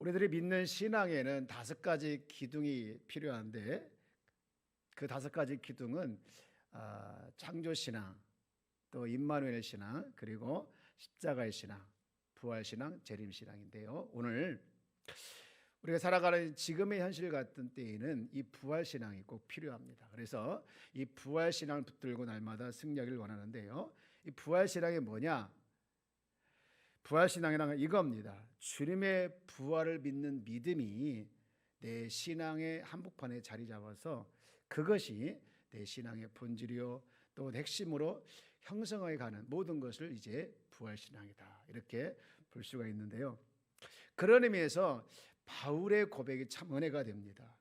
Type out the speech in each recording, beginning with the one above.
우리들이 믿는 신앙에는 5가지 기둥이 필요한데 그 5가지 기둥은 창조 신앙, 또 임마누엘 신앙, 그리고 십자가의 신앙, 부활 신앙, 재림 신앙인데요. 오늘 우리가 살아가는 지금의 현실 같은 때에는 이 부활 신앙이 꼭 필요합니다. 그래서 이 부활 신앙을 붙들고 날마다 승리하기를 원하는데요. 이 부활 신앙이 뭐냐? 부활 신앙이란 이겁니다. 주님의 부활을 믿는 믿음이 내 신앙의 한복판에 자리 잡아서 그것이 내 신앙의 본질이요 또 핵심으로 형성해 가는 모든 것을 이제 부활 신앙이다, 이렇게 볼 수가 있는데요. 그런 의미에서 바울의 고백이 참 은혜가 됩니다.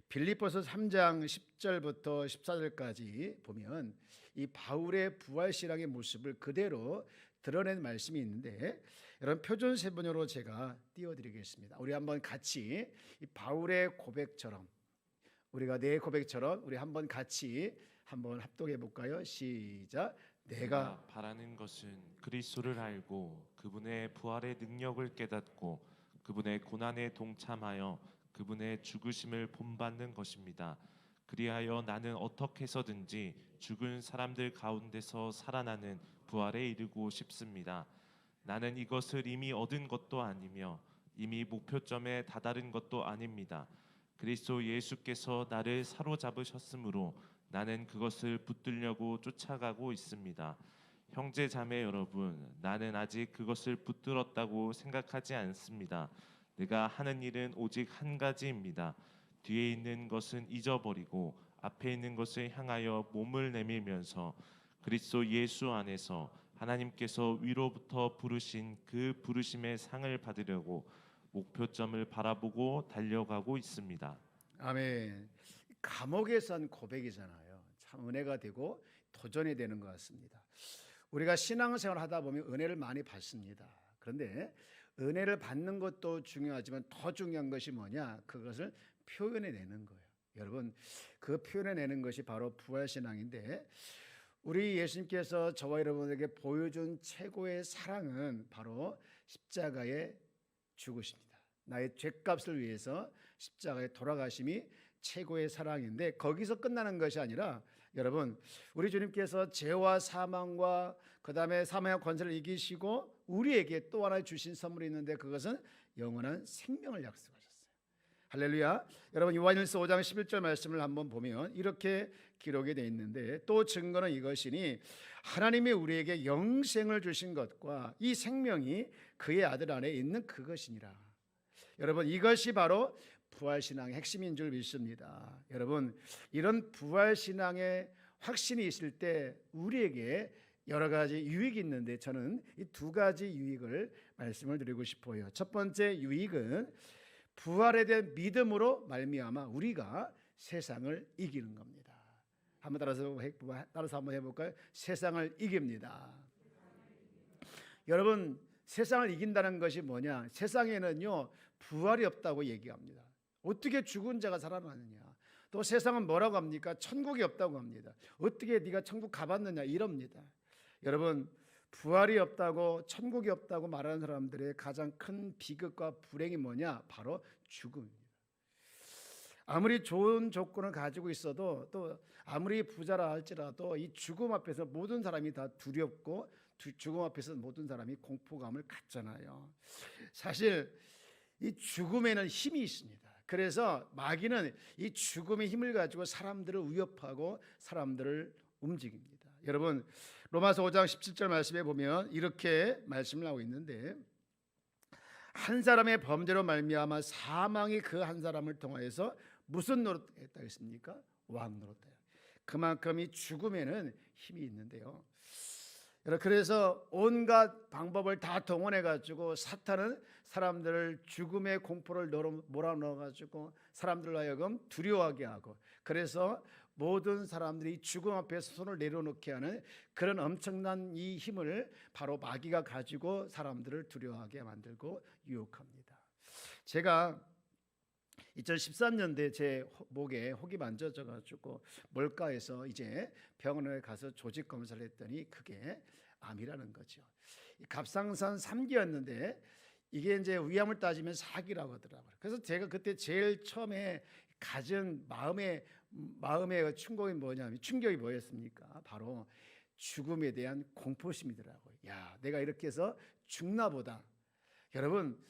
빌립보서 3장 10절부터 14절까지 보면 이 바울의 부활 신앙의 모습을 그대로 드러낸 말씀이 있는데, 여러분 표준 세번역으로 제가 띄워드리겠습니다. 우리 한번 같이 이 바울의 고백처럼, 우리가 내 고백처럼 우리 한번 같이 한번 합독해 볼까요? 시작. 내가 바라는 것은 그리스도를 알고 그분의 부활의 능력을 깨닫고 그분의 고난에 동참하여 그분의 죽으심을 본받는 것입니다. 그리하여 나는 어떻게 해서든지 죽은 사람들 가운데서 살아나는 부활에 이르고 싶습니다. 나는 이것을 이미 얻은 것도 아니며 이미 목표점에 다다른 것도 아닙니다. 그리스도 예수께서 나를 사로잡으셨으므로 나는 그것을 붙들려고 쫓아가고 있습니다. 형제 자매 여러분, 나는 아직 그것을 붙들었다고 생각하지 않습니다. 내가 하는 일은 오직 한 가지입니다. 뒤에 있는 것은 잊어버리고 앞에 있는 것을 향하여 몸을 내밀면서 그리스도 예수 안에서 하나님께서 위로부터 부르신 그 부르심의 상을 받으려고 목표점을 바라보고 달려가고 있습니다. 아멘. 감옥에서 한 고백이잖아요. 참 은혜가 되고 도전이 되는 것 같습니다. 우리가 신앙생활 하다 보면 은혜를 많이 받습니다. 그런데 은혜를 받는 것도 중요하지만 더 중요한 것이 뭐냐? 그것을 표현해내는 거예요. 여러분, 그 표현해내는 것이 바로 부활신앙인데, 우리 예수님께서 저와 여러분에게 보여준 최고의 사랑은 바로 십자가의 죽으십니다. 나의 죄값을 위해서 십자가에 돌아가심이 최고의 사랑인데, 거기서 끝나는 것이 아니라 여러분, 우리 주님께서 죄와 사망과 그 다음에 사망의 권세를 이기시고 우리에게 또 하나 주신 선물이 있는데, 그것은 영원한 생명을 약속하셨어요. 할렐루야. 여러분, 요한일서 5장 11절 말씀을 한번 보면 이렇게 기록이 되어 있는데, 또 증거는 이것이니 하나님이 우리에게 영생을 주신 것과 이 생명이 그의 아들 안에 있는 그것이니라. 여러분, 이것이 바로 부활신앙의 핵심인 줄 믿습니다. 여러분, 이런 부활신앙의 확신이 있을 때 우리에게 여러 가지 유익이 있는데, 저는 이 2가지 유익을 말씀을 드리고 싶어요. 첫 번째 유익은 부활에 대한 믿음으로 말미암아 우리가 세상을 이기는 겁니다. 한번 따라서 한번 해볼까요? 세상을 이깁니다. 여러분, 세상을 이긴다는 것이 뭐냐? 세상에는요 부활이 없다고 얘기합니다. 어떻게 죽은 자가 살아나느냐? 또 세상은 뭐라고 합니까? 천국이 없다고 합니다. 어떻게 네가 천국 가봤느냐? 이럽니다. 여러분, 부활이 없다고 천국이 없다고 말하는 사람들의 가장 큰 비극과 불행이 뭐냐? 바로 죽음입니다. 아무리 좋은 조건을 가지고 있어도, 또 아무리 부자라 할지라도 이 죽음 앞에서 모든 사람이 다 두렵고 죽음 앞에서 모든 사람이 공포감을 갖잖아요. 사실 이 죽음에는 힘이 있습니다. 그래서 마귀는 이 죽음의 힘을 가지고 사람들을 위협하고 사람들을 움직입니다. 여러분, 로마서 5장 17절 말씀에 보면 이렇게 말씀을 하고 있는데, 한 사람의 범죄로 말미암아 사망이 그 한 사람을 통하여서 무슨 노릇했다 했습니까? 왕 노릇다. 그만큼 이 죽음에는 힘이 있는데요. 그래서 온갖 방법을 다 동원해 가지고 사탄은 사람들을 죽음의 공포를 몰아넣어 가지고 사람들로 하여금 두려워하게 하고, 그래서 모든 사람들이 죽음 앞에서 손을 내려놓게 하는 그런 엄청난 이 힘을 바로 마귀가 가지고 사람들을 두려워하게 만들고 유혹합니다. 제가 2013년도에 제 목에 혹이 만져져 가지고 뭘까 해서 이제 병원에 가서 조직 검사를 했더니 그게 암이라는 거죠. 갑상선 3기였는데 이게 이제 위암을 따지면 사기라고 하더라고요. 그래서 제가 그때 제일 처음에 가진 마음의 충격이 뭐였습니까? 바로 죽음에 대한 공포심이더라고요. 야, 내가 이렇게 해서 죽나 보다. 여러분,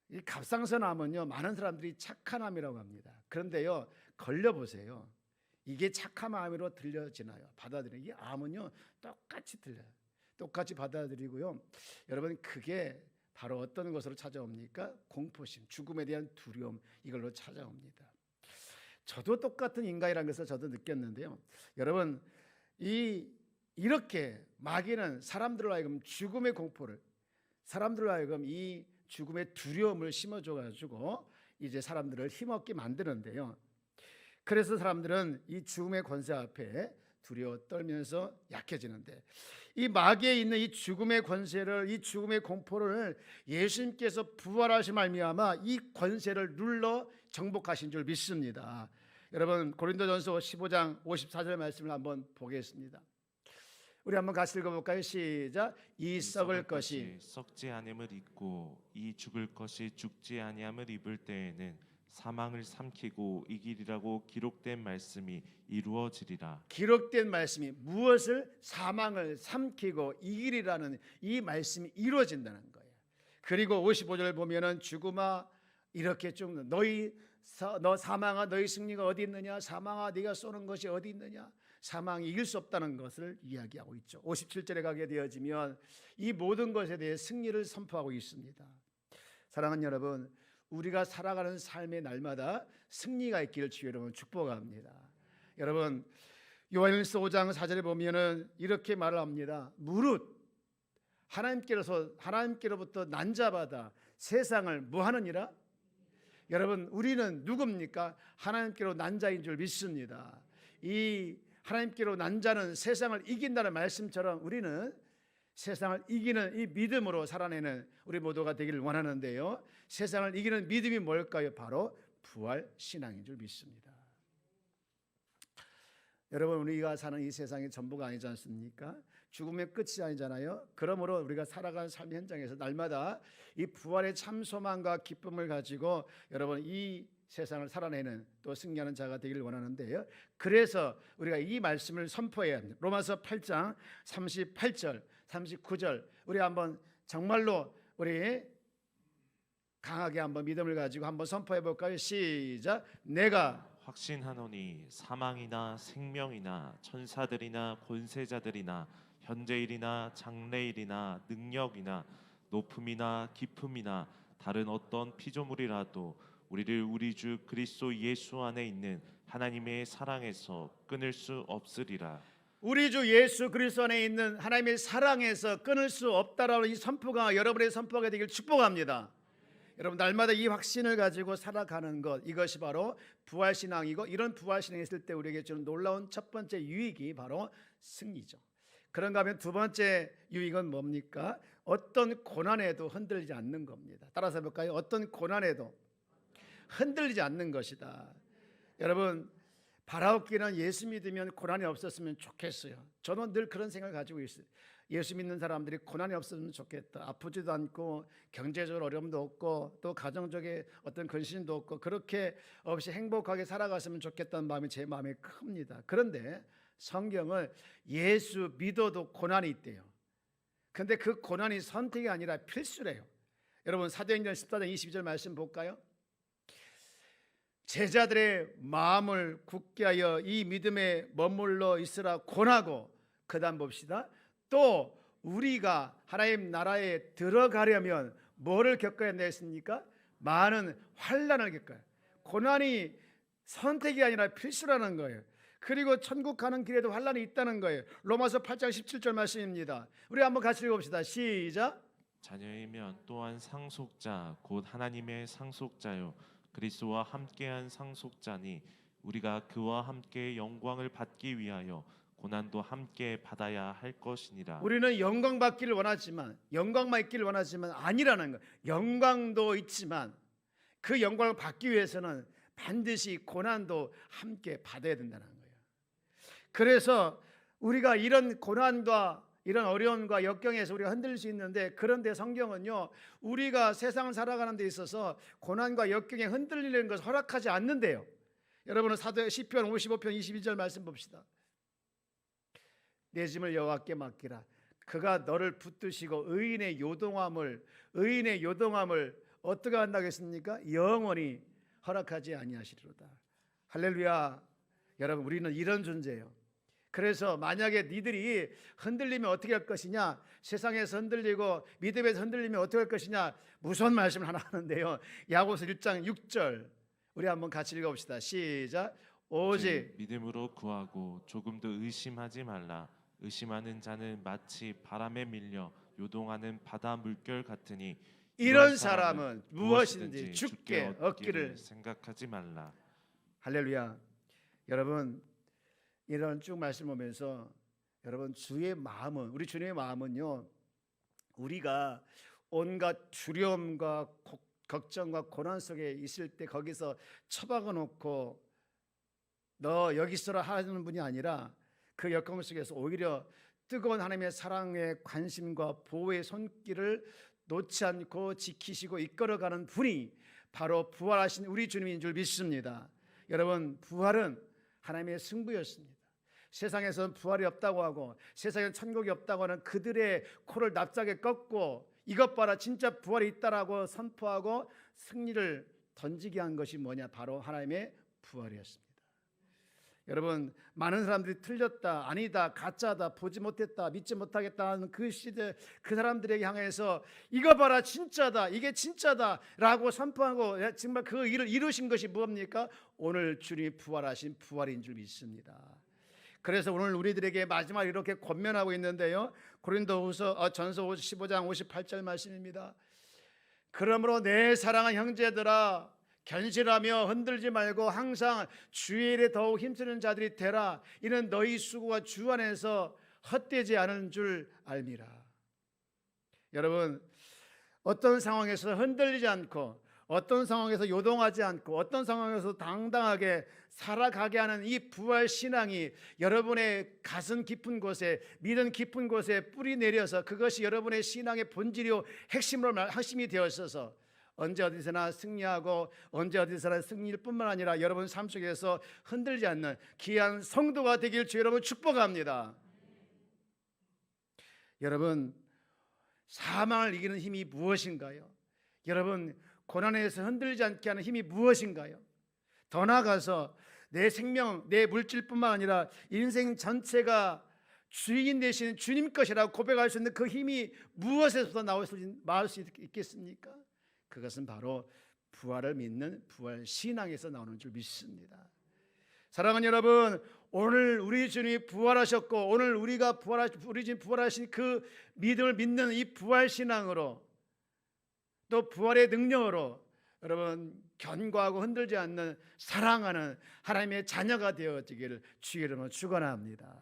이 갑상선암은요, 많은 사람들이 착한 암이라고 합니다. 그런데요, 걸려보세요. 이게 착한 암으로 들려지나요? 받아들이는 이 암은요, 똑같이 들려요. 똑같이 받아들이고요. 여러분, 그게 바로 어떤 것으로 찾아옵니까? 공포심, 죽음에 대한 두려움, 이걸로 찾아옵니다. 저도 똑같은 인간이라는 것을 저도 느꼈는데요. 여러분, 이렇게 마귀는 사람들로 하여금 죽음의 공포를, 사람들로 하여금 이 죽음의 두려움을 심어줘가지고 이제 사람들을 힘없게 만드는데요. 그래서 사람들은 이 죽음의 권세 앞에 두려워 떨면서 약해지는데, 이 마귀에 있는 이 죽음의 권세를, 이 죽음의 공포를 예수님께서 부활하신 말미암아 이 권세를 눌러 정복하신 줄 믿습니다. 여러분, 고린도전서 15장 54절 말씀을 한번 보겠습니다. 우리 한번 같이 읽어볼까요? 시작. 이 썩을 것이 썩지 아니함을 입고 이 죽을 것이 죽지 아니함을 입을 때에는 사망을 삼키고 이기리라고 기록된 말씀이 이루어지리라. 기록된 말씀이 무엇을? 사망을 삼키고 이기리라는 이 말씀이 이루어진다는 거예요. 그리고 55절 보면은 죽음아 이렇게 쭉 너 사망아 너희 승리가 어디 있느냐, 사망아 네가 쏘는 것이 어디 있느냐, 사망이 이길 수 없다는 것을 이야기하고 있죠. 57절에 가게 되어지면 이 모든 것에 대해 승리를 선포하고 있습니다. 사랑하는 여러분, 우리가 살아가는 삶의 날마다 승리가 있기를 주의 이름으로 축복합니다. 여러분, 요한일서 5장 4절에 보면은 이렇게 말을 합니다. 무릇 하나님께로부터 난자받아 세상을 뭐하느니라? 여러분, 우리는 누굽니까? 하나님께로 난자인 줄 믿습니다. 이 하나님께로 난자는 세상을 이긴다는 말씀처럼 우리는 세상을 이기는 이 믿음으로 살아내는 우리 모두가 되기를 원하는데요. 세상을 이기는 믿음이 뭘까요? 바로 부활 신앙인 줄 믿습니다. 여러분, 우리가 사는 이 세상이 전부가 아니지 않습니까? 죽음의 끝이 아니잖아요. 그러므로 우리가 살아가는 삶의 현장에서 날마다 이 부활의 참 소망과 기쁨을 가지고 여러분 이 세상을 살아내는 또 승리하는 자가 되기를 원하는데요. 그래서 우리가 이 말씀을 선포해야 합니다. 로마서 8장 38절 39절 우리 한번 정말로 우리 강하게 한번 믿음을 가지고 한번 선포해 볼까요? 시작. 내가 확신하노니 사망이나 생명이나 천사들이나 권세자들이나 현재일이나 장래일이나 능력이나 높음이나 깊음이나 다른 어떤 피조물이라도 우리를 우리 주 그리스도 예수 안에 있는 하나님의 사랑에서 끊을 수 없으리라. 우리 주 예수 그리스도 안에 있는 하나님의 사랑에서 끊을 수 없다라는 이 선포가 여러분의 선포가 되길 축복합니다. 여러분, 날마다 이 확신을 가지고 살아가는 것, 이것이 바로 부활신앙이고, 이런 부활신앙이 있을 때 우리에게 주는 놀라운 첫 번째 유익이 바로 승리죠. 그런가 하면 두 번째 유익은 뭡니까? 어떤 고난에도 흔들리지 않는 겁니다. 따라서 해볼까요? 어떤 고난에도 흔들리지 않는 것이다. 여러분, 바라옵기는 예수 믿으면 고난이 없었으면 좋겠어요. 저는 늘 그런 생각을 가지고 있어요. 예수 믿는 사람들이 고난이 없었으면 좋겠다. 아프지도 않고 경제적으로 어려움도 없고 또 가정적인 어떤 근심도 없고 그렇게 없이 행복하게 살아갔으면 좋겠다는 마음이 제 마음에 큽니다. 그런데 성경은 예수 믿어도 고난이 있대요. 그런데 그 고난이 선택이 아니라 필수래요. 여러분, 사도행전 14장 22절 말씀 볼까요? 제자들의 마음을 굳게 하여 이 믿음에 머물러 있으라 권하고, 그 다음 봅시다. 또 우리가 하나님 나라에 들어가려면 뭐를 겪어야 되겠습니까? 많은 환난을 겪어요. 고난이 선택이 아니라 필수라는 거예요. 그리고 천국 가는 길에도 환난이 있다는 거예요. 로마서 8장 17절 말씀입니다. 우리 한번 같이 읽어봅시다. 시작. 자녀이면 또한 상속자 곧 하나님의 상속자요 그리스도와 함께한 상속자니 우리가 그와 함께 영광을 받기 위하여 고난도 함께 받아야 할 것이니라. 우리는 영광 받기를 원하지만, 영광만 있기를 원하지만 아니라는 거예요. 영광도 있지만 그 영광을 받기 위해서는 반드시 고난도 함께 받아야 된다는 거예요. 그래서 우리가 이런 고난과 이런 어려움과 역경에서 우리가 흔들릴 수 있는데, 그런데 성경은요, 우리가 세상을 살아가는 데 있어서 고난과 역경에 흔들리는 것을 허락하지 않는데요. 여러분은 사도 시편 55편 22절 말씀 봅시다. 내 짐을 여호와께 맡기라. 그가 너를 붙드시고 의인의 요동함을 어떻게 한다겠습니까? 영원히 허락하지 아니하시리로다. 할렐루야. 여러분, 우리는 이런 존재예요. 그래서 만약에 니들이 흔들리면 어떻게 할 것이냐, 세상에서 흔들리고 믿음에서 흔들리면 어떻게 할 것이냐, 무서운 말씀을 하나 하는데요. 야고보서 1장 6절 우리 한번 같이 읽어봅시다. 시작. 오직 믿음으로 구하고 조금도 의심하지 말라. 의심하는 자는 마치 바람에 밀려 요동하는 바다 물결 같으니 이런 사람은 무엇이든지 죽게 얻기를 생각하지 말라. 할렐루야. 여러분, 이런 쭉 말씀 보면서 여러분, 주의 마음은, 우리 주님의 마음은요, 우리가 온갖 두려움과 걱정과 고난 속에 있을 때 거기서 처박아 놓고 너 여기 있어라 하는 분이 아니라, 그 역경 속에서 오히려 뜨거운 하나님의 사랑의 관심과 보호의 손길을 놓지 않고 지키시고 이끌어가는 분이 바로 부활하신 우리 주님인 줄 믿습니다. 여러분, 부활은 하나님의 승부였습니다. 세상에서는 부활이 없다고 하고 세상에 천국이 없다고 하는 그들의 코를 납작에 꺾고 이것 봐라 진짜 부활이 있다라고 선포하고 승리를 던지게 한 것이 뭐냐, 바로 하나님의 부활이었습니다. 여러분, 많은 사람들이 틀렸다, 아니다, 가짜다, 보지 못했다, 믿지 못하겠다 하는 그 시대 그 사람들에게 향해서 이거 봐라 진짜다, 이게 진짜다 라고 선포하고 정말 그 일을 이루신 것이 뭡니까? 오늘 주님이 부활하신 부활인 줄 믿습니다. 그래서 오늘 우리들에게 마지막 이렇게 권면하고 있는데요, 고린도후서 전서 15장 58절 말씀입니다. 그러므로 내 사랑하는 형제들아, 견실하며 흔들지 말고 항상 주의 일에 더욱 힘쓰는 자들이 되라. 이는 너희 수고가 주 안에서 헛되지 않은 줄 알미라. 여러분, 어떤 상황에서 흔들리지 않고, 어떤 상황에서 요동하지 않고, 어떤 상황에서 당당하게 살아가게 하는 이 부활 신앙이 여러분의 가슴 깊은 곳에, 믿음 깊은 곳에 뿌리 내려서 그것이 여러분의 신앙의 본질이요 핵심이 되어 있어서 언제 어디서나 승리하고 언제 어디서나 승리일 뿐만 아니라 여러분 삶 속에서 흔들지 않는 귀한 성도가 되길 주 여러분 축복합니다. 여러분, 사망을 이기는 힘이 무엇인가요? 여러분, 고난에서 흔들리지 않게 하는 힘이 무엇인가요? 더 나아가서 내 생명, 내 물질뿐만 아니라 인생 전체가 주인 되시는 주님 것이라고 고백할 수 있는 그 힘이 무엇에서 나올 수 있겠습니까? 그것은 바로 부활을 믿는 부활 신앙에서 나오는 줄 믿습니다. 사랑하는 여러분, 오늘 우리 주님이 부활하셨고 오늘 우리 주님 부활하신 그 믿음을 믿는 이 부활 신앙으로, 또 부활의 능력으로 여러분 견고하고 흔들지 않는 사랑하는 하나님의 자녀가 되어지기를 주의 이름으로 축원합니다.